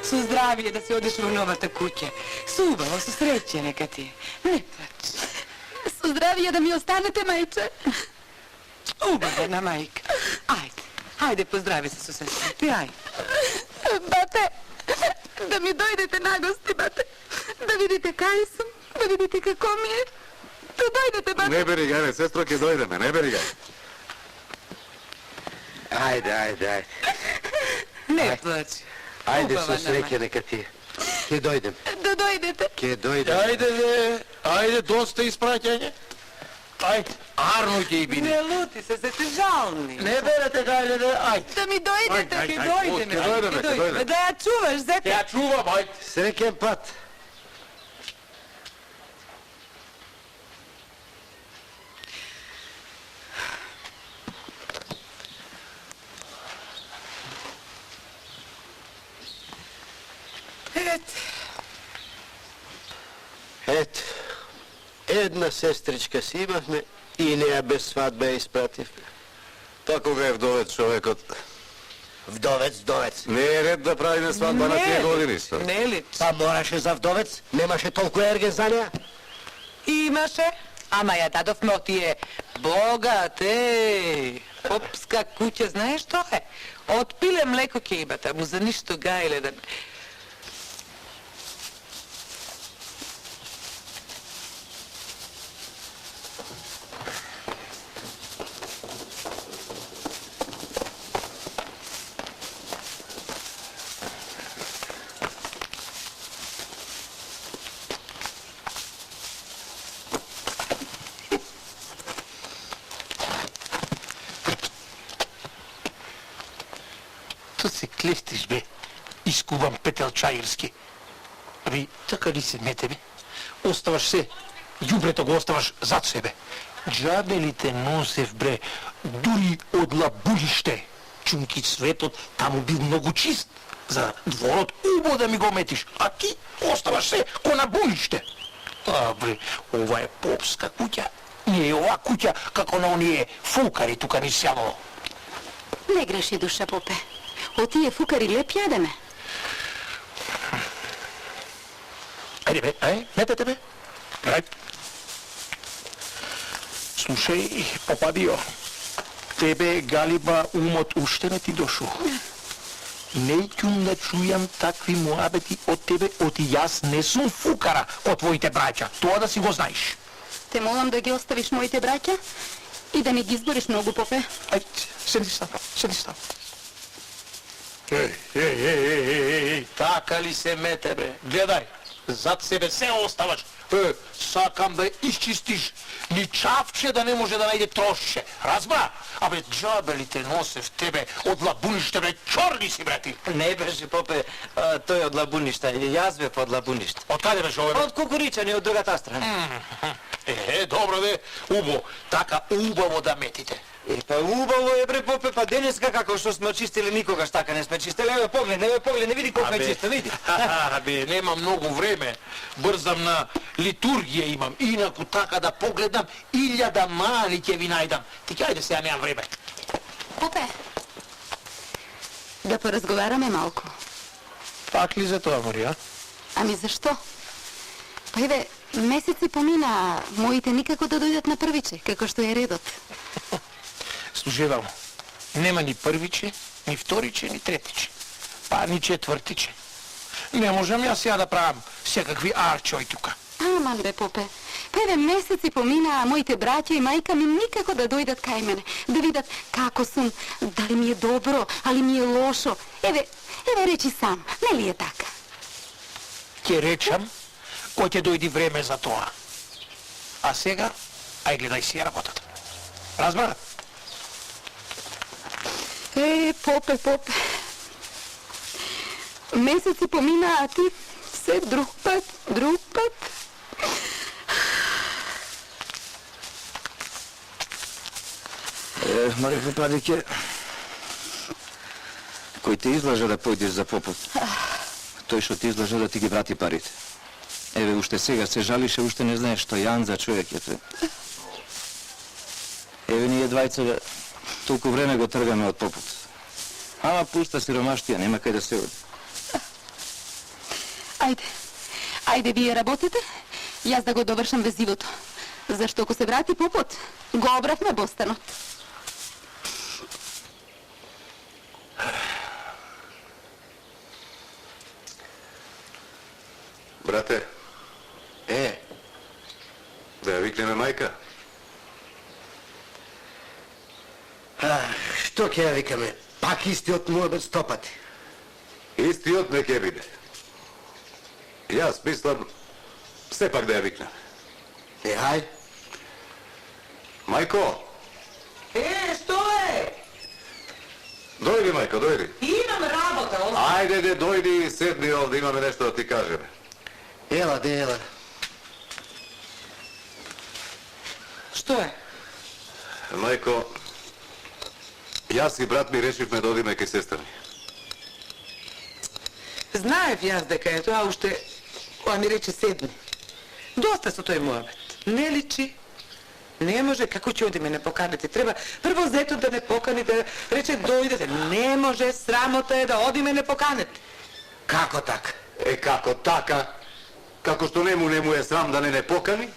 Su zdravije da se odeš u novata kuće. Subavo, su sreće neka ti. Ne plač. Su zdravije da mi ostanete, majče. Ubavena majka. Ajde, pozdravi se su sestri. Ajde. Bate, da mi dojdete na gosti, bate. Da vidite kaj sam, da vidite kako mi je. Da dojdete, bate. Ne beri ga, sestro, ke dojdeme, ne beri ga. Ajde. Ne plač. Ajde, su sreće neka ti. Ke dojdem. Da dojdete. Ke dojdem. Ajde, dosta ispraćanje. Ajde, Arno će i biti. Ne luti se, ste žalni. Ne berete gajde, ajde. Da mi dojdete. Ke dojdeme. Da ja čuvaš, zete. Ja čuvam, ajde. Srećen pat. Eto, една сестричка си имахме и нея без сватба я изпратихме. Tako ga je vdovec čovekot. Вдовец. Не е ред да правиме сватба на тия години, што? Ne lič. Па мораше за вдовец, немаше толкова ерген за нея. Имаше, ама ја дадовме от тие богат, попска куќа, знаеш што е? Од пиле млеко ќе имате, му за ништо гајле да... Тут се клефтиш, бе. Изкубан петел чаирски. Аби, така ли се мете, бе? Оставаш се. Јубрето го оставаш зад себе. Джабе ли те носев, бре? Дури од лабуниште. Чунки светот таму бил многу чист. За дворот убо да ми го метиш. А ти оставаш се ко на буниште. А, бре, ова е попска куќа. Не е ова куќа како на оние фукари тука ни сјавало. Не греши душа, попе. От тие фукари леп јадеме. Ајде бе, метете бе. Ајде. Слушај, попадио. Тебе, Галиба, умот уште не ти дошу. Неќум да чујам такви муабети од тебе, оти јас не сум фукара од твоите браќа. Тоа да си го знаеш. Те молам да ги оставиш моите браќа и да не ги избориш многу, попе. Ајде, седи стан. Еј, така ли се мете, бре? Гледај, зад себе се оставаш. Сакам да изчистиш. Ни чавче да не може да најде трошче. Разбра? Абе, џабе ли те носев тебе од лабуниште, бре, чорни си, бре, ти. Не беше, попе, тој од лабуништа. Јас бев од лабуништа. Од каде беше ове? Од Кукуричани, од другата страна. Добро де, убаво. Така убаво да метите. Па убаво е, бре, попе, па денеска како што сме очистили, никогаш така не сме чистили. Еве погледне, види колку е чисто, види. Абе, нема многу време. Брзам на литургија имам. Инаку така да погледам, 1000 мани ќе ви најдам. Ти ќе ајде сега немам време. Попе, да поразговараме малку. Пак ли за тоа, Марија? Ами зашто? Па еве, месеци помина, а моите никако да дојдат на првиче, како што е редот. Служевам. Нема ни првиче, ни вториче, ни третиче. Па ни четвртиче. Не можам јас сега да правам секакви арчој тука. Аман бе, попе. Па еве, месеци помина, а моите браќа и мајка ми никако да дојдат кај мене, да видат како сум, дали ми е добро, али ми е лошо. Еве речи сам, нели е така? Ќе речам, кој ќе дојди време за тоа. А сега, ај гледај си работата. Разбра? Попе. Месеци помина, а ти се друг пат. Марије Падике, кој те излажа да појдеш за попот, тој што ти излажа да ти ги врати парите. Еве, уште сега се жалише, уште не знаеш што јан за човек е тој. Еве, ние двајца толку време го тргаме од попот. Ама пуста сиромаштија, нема кај да се оди. Ajde, вие работите, јас да го довршам везивото. Зашто ако се врати попот, го обравме бостанот. Брате, да ја викнеме мајка? Што ќе ја викаме? Пак истиот муабет стопати. Истиот не ќе биде. Јас мислам, сепак да ја викнеме. Хај. Мајко, Što je? дојди, мајко, дојди. Imam rabota, Ајде, дојди и седни овде, имаме нешто да ти кажеме. Ела, ела. Što je? Мајко, јас и брат ми решивме да одиме кај сестра ми. Знаев јас дека е тоа уште, која ми рече седни. Доста со тој муабет. Не личи. Не може, како ќе одиме не поканите? Треба прво зето да не поканите, рече дојдете. Не може, срамота е да одиме не поканите. Како така? Како така? Како што нему е срам да не покани,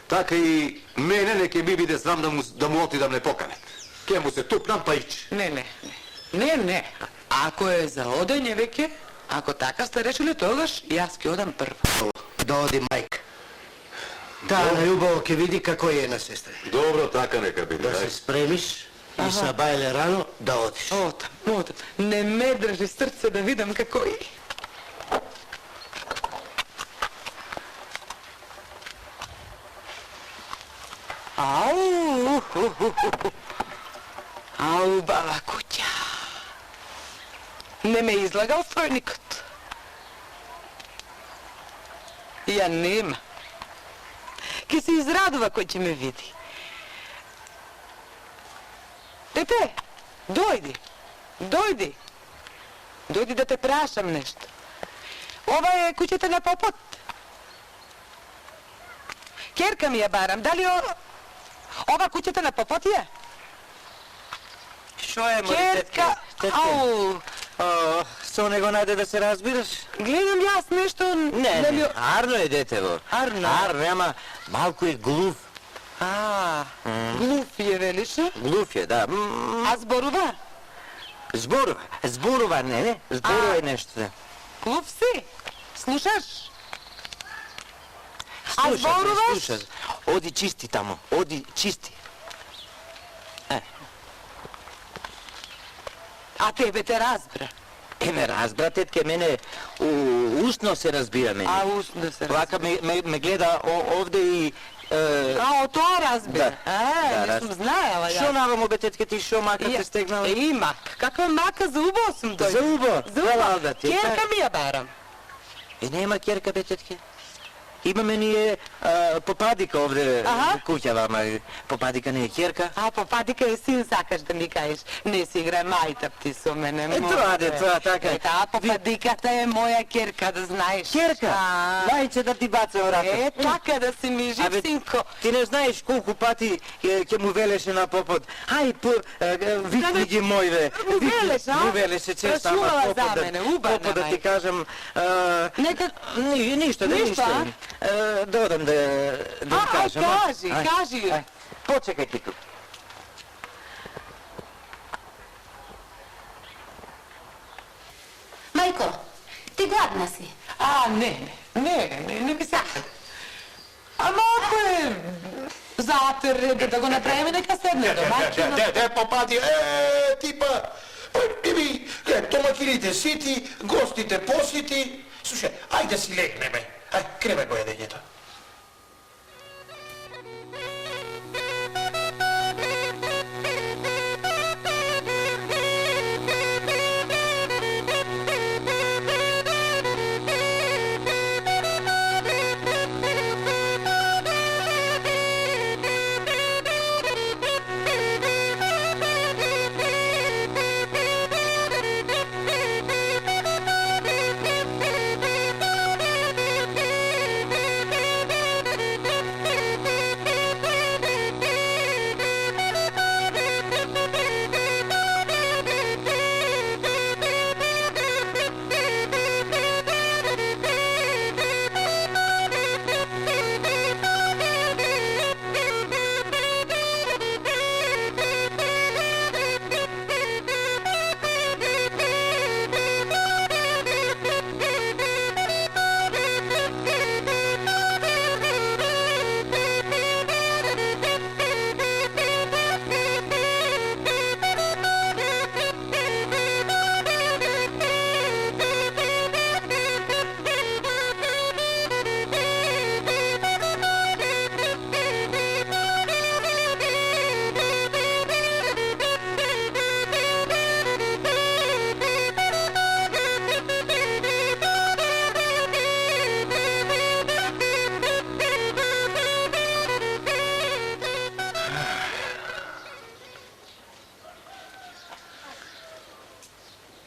така и мене не ќе ми биде срам да му отидам не поканет. Ке му се тупнам па ич. Не. Ако е за одење веќе, ако така сте решили, тогаш јас ќе одам прво. Да оди мајка. Таа најубаво ќе види како е на сестра. Добро, така нека биде. Да се спремиш и са бајле рано да одиш. Одам. Не ме држи срце да видам како е. Ау, баба куќа. Не ме излагал стројникот. Ја нема. Ке се израдува кој ќе ме види. Дете, дојди. Дојди да те прашам нешто. Ова е куќата на попот. Керка ми ја барам. Дали ова куќата на попот е? Шо е, Керка, ау. Со него најде да се разбираш? Гледам јас нешто... Не, арно е детево. Арно? Арно, ама малку е глув. Глуп е, велиш? Глув е, да. А зборува? Зборува, не, зборува е нешто, да. Глуп си? Слушаш? А зборуваш? Слушаш. Оди чисти тамо, оди чисти. А тебе те разбра. Ме разбра, тетке, мене устно се разбира мене. А устно се разбира. Вака ме гледа овде и... А, од тоа разбира. Не сум знаела ја. Шо навамо бе, тетке, ти шо мака те стегнала? И мак. Каква мака за убо сум тој. За убо? Хвала да ти. Керка ми ја барам. Нема керка бе, тетке. Имаме ние попадика овде куќа вама. Попадика не е керка. А попадика е син, сакаш да ми кажеш. Не си игра мајтап ти со мене. Тоа, така. А попадиката е моја керка, да знаеш. Керка? Мајче да ти баца ората. Така да си ми жив, синко. Ти не знаеш колку пати ќе му велеше на попот. Ај, викни ги мојве. Му велеше често, ама попот да ти кажам... Нека... Ништо. Да одам да кажам. Кажи. Почекај ти тук. Мајко, ти гладна си? Не би сакал. Ама ако е затер, да го направиме, нека седне домаќино. Де попади, типа, иби, домакините сити, гостите посити. Слушај, ајде да си легнеме. Ај, креме го јадењето.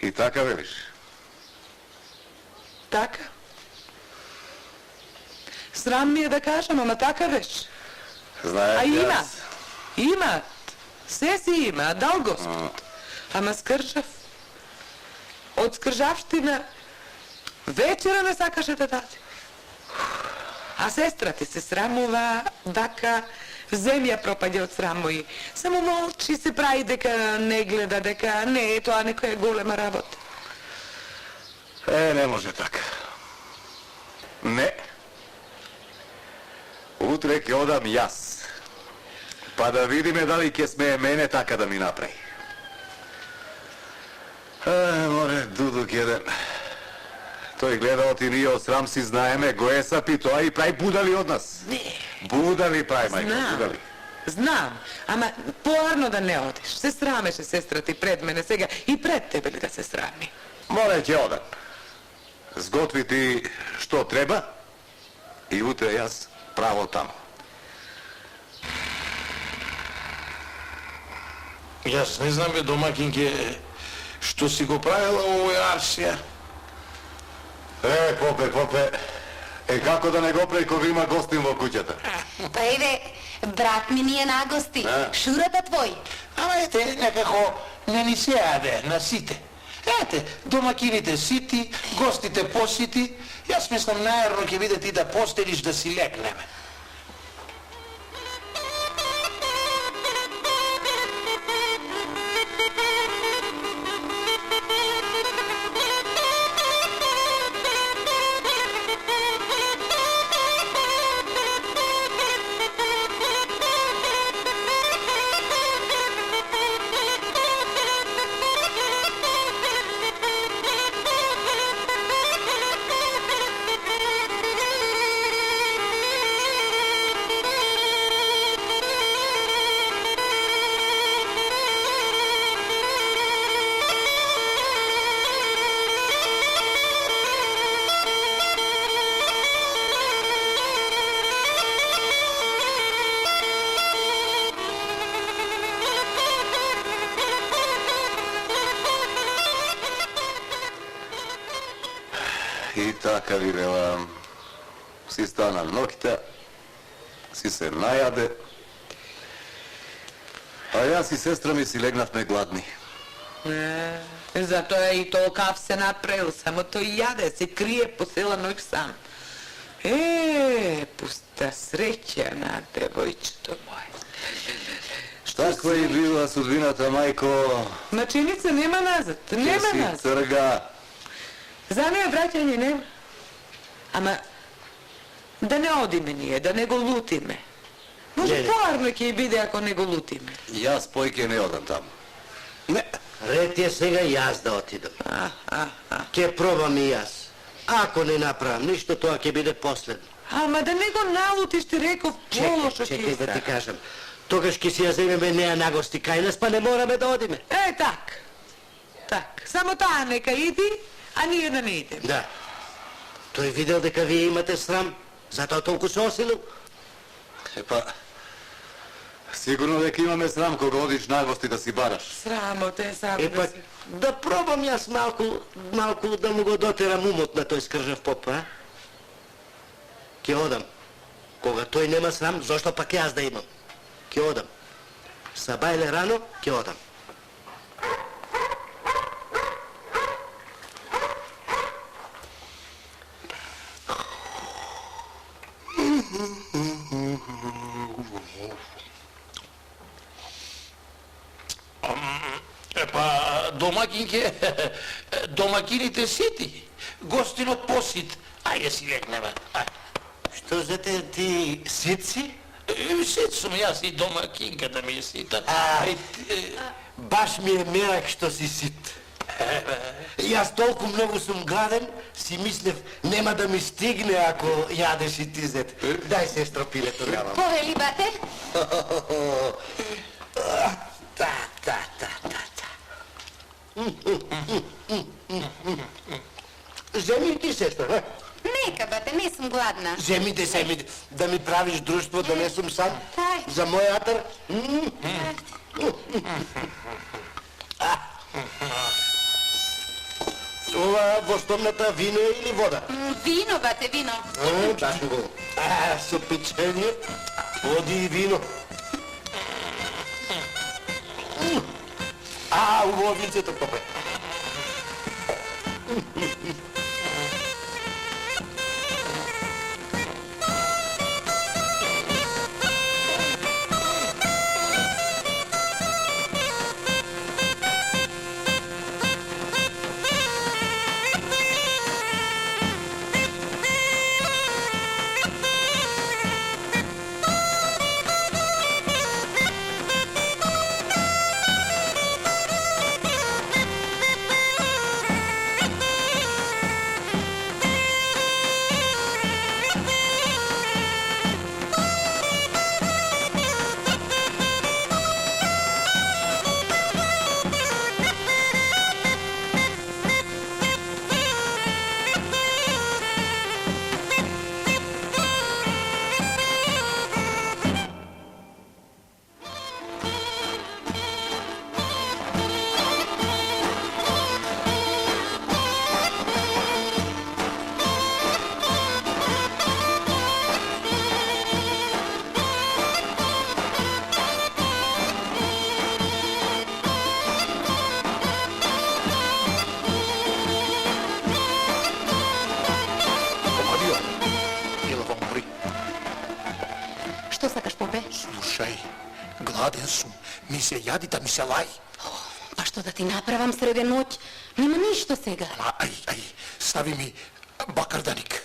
И така велиш? Така. Срам ми е да кажам, ама така беше. Знаеш, А има. Се си има, дал Господ. Ама скржав. Од скржавштина вечера не сакаше да даде. А сестра ти се срамува, дака, земја пропаѓа од срамо и само молчи, се прави дека не гледа, дека не е тоа некоја голема работа. Не може така. Не. Утре ќе одам јас. Па да видиме дали ќе смее мене така да ми направи. Море, Дудук еден. Тој гледа оти ние од срам си знаеме, го есапи тоа и прави будали од нас. Не. Будали прави, мајка, будали. Знам, ама поарно да не одиш. Се срамеше сестра ти пред мене сега и пред тебе ли да се срами? Море, ќе одам. Сготви ти што треба и утре јас право таму. Јас не знам, бе, домакинке, што си го правила овој Арсија? Попе, како да не го прави кога има гостин во куќата? Па еве, брат ми ни е на гости. Шурата твој. Ама ете, некако не ни се јаде на сите. Ете, домакините сити, гостите посити. Јас мислам најарно ќе биде ти да постелиш да си легнеме. И така ви велам, си стана ноќта, си се најаде, а јас и сестра ми си легнавме гладни. Затоа и толкав се направил, само тој јаде, се крие по села ноќ сам. Пуста среќа на девојчето моје. Таква и била судбината, мајко. Маченица нема назад, нема Ќе си назад. трга. За неја враќање нема. Ама, да не одиме ние, да не го лутиме. Може поарно ќе биде ако не го лутиме. Јас појке не одам таму. Не, Ред е сега јас да отидам. Ќе пробам и јас. Ако не направам ништо, тоа ќе биде последно. Ама да не го налутиш, ти реков, полошо ќе Чекај да ти стане. кажам. Тогаш ќе си ја земеме неа нагости кај нас, па не мораме да одиме. Так. Так. Само таа нека иди, а ние да не идеме. Да. Тој видел дека вие имате срам, затоа толку се осилил. Сигурно дека имаме срам кога одиш на гости да си бараш. Срамота е само Епа, да пробам јас малку да му го дотерам умот на тој скржав поп, а? Ќе одам. Кога тој нема срам, зошто пак јас да имам? Ќе одам. Сабајле рано, ќе одам. Домакинке, домакините сити, гостинот посит. Ајде си легнеме. Што за те ти сит си? Сит сум јас и домакинката ми е сита. Баш ми е мерак што си сит. Јас толку многу сум гладен, си мислев нема да ми стигне ако јадеш и ти зет. Дај сестро пилето нямам. Повели, бате? Земи ти, сестра, Нека, бате, не сум гладна. Земи да ми правиш друштво, да не сум сам. Ај. За мој атар. ова во стомната вино е или вода? Вино, бате, вино. Даш го. Со печење, води и вино. Убаво винцето, попе. Што сакаш, попе? Слушај, гладен сум, ми се јади да ми се лај. Па што да ти направам среде ноќ? Нема ништо сега. Ај, стави ми бакарданик.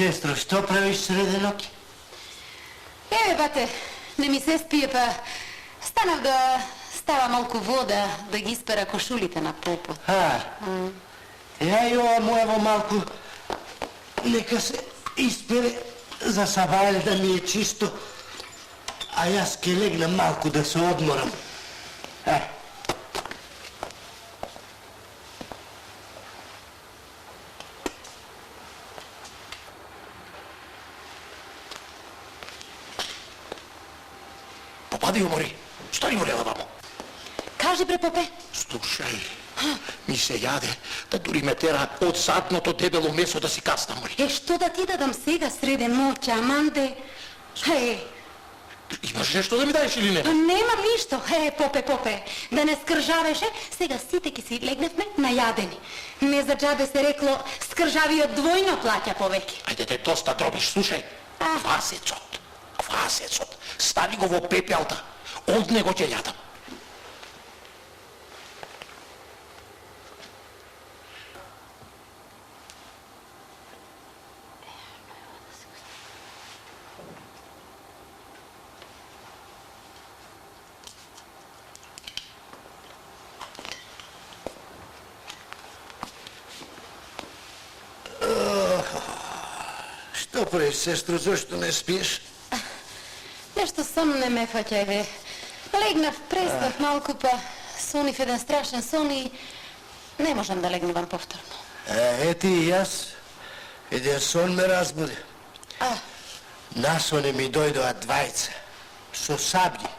Сестро, што правиш среде ноќ? Еве, бате, не ми се спие, па станав да става малку вода, да ги испера кошулите на попот. Ја и ова моево малку, нека се испере за сабајле да ми е чисто, а јас ке легнам малку да се одморам. Попади, умори. Стани урела, мамо. Кажи, бре, попе. Слушај, ми се јаде да дури ме тера од садното дебело месо да си каснам, мори. Што да ти дадам сега среде ноќ, аманде? Имаш нешто да ми даеш или не? Немам ништо. Попе, да не скржавеше, сега сите ки си легневме најадени. Не за джабе се рекло, скржавиот двојно плаќа повеќе. Ајде те доста дробиш, слушај. Квасецот, стави го во пепелта, од него ќе јадам. Што правиш, сестро, зошто не спиеш? Нешто сон не ме фаќа, еве. Легнав, преспав малку, па сонив еден страшен сон и не можам да легнувам повторно. Ети и јас, еден сон ме разбуди. Насоне ми дојдоа двајца, со сабљи.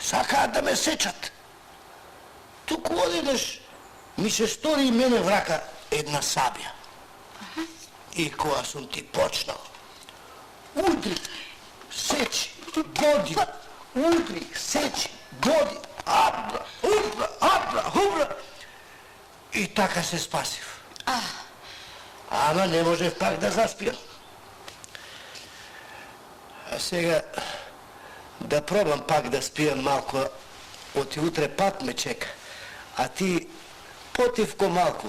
Сакаат да ме сечат. Туку одедеш, ми се стори и мене врака една сабја. И кога сум ти почнал, удри, сечи, годи, удри, сечи, годи, хубра. И така се спасив. Ама не можев пак да заспиам. А сега да пробам пак да спиам малку, оти утре пат ме чека. А ти потивко малку.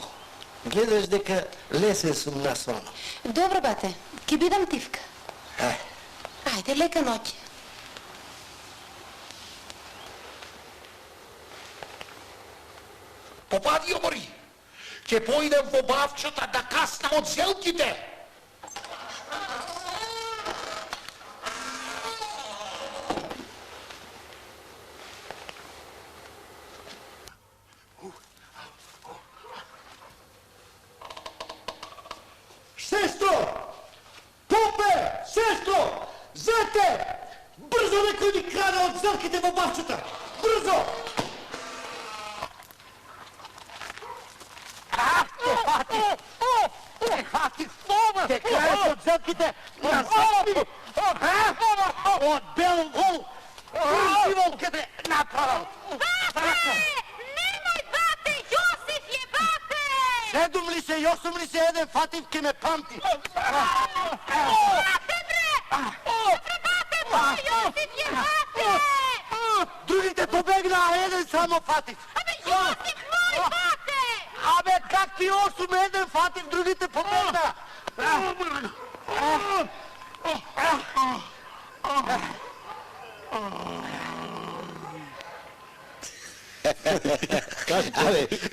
Гледаш дека лесен сум на сон. Добро, бате, ќе бидам тивка. Ајде, лека ноќ. Попади, умори! Ќе поидем во бавчата да каснам од зелките! Стойте! Бързо некой ни краде от зърките в бавчета! Бързо! Те краят от зърките на зърките! От бел вол! Бързи волките направо! Nemoj, bate! Josif je, bate! Седом ли се и осем ли се еден Фатив ке ме памти? Bate, bre! Bre, bate, moj Josif je, bate! Другите побегна, а еден само Фатив. Abe, Josif moj, bate! Абе, как ти осем еден Фатив, другите побегна? Абе,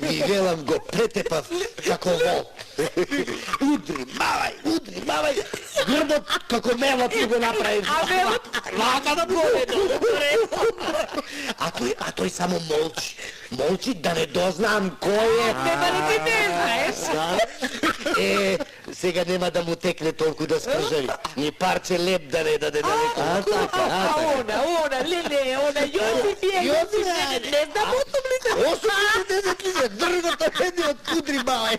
Мигелам го претепав како вол. Удри, мавај, грбот како мелот ти го направиш. А мелот? Лага да боле. А тој само молчи да не дознам кој е. Нема да ти не знаеш. Сега нема да му текне толку да скржави. Ни парче леп да не даде далеко. Она, леле, она, Јосиф е, не знам осум ли се. 8 ли се, дргото едни од кудри, мавај.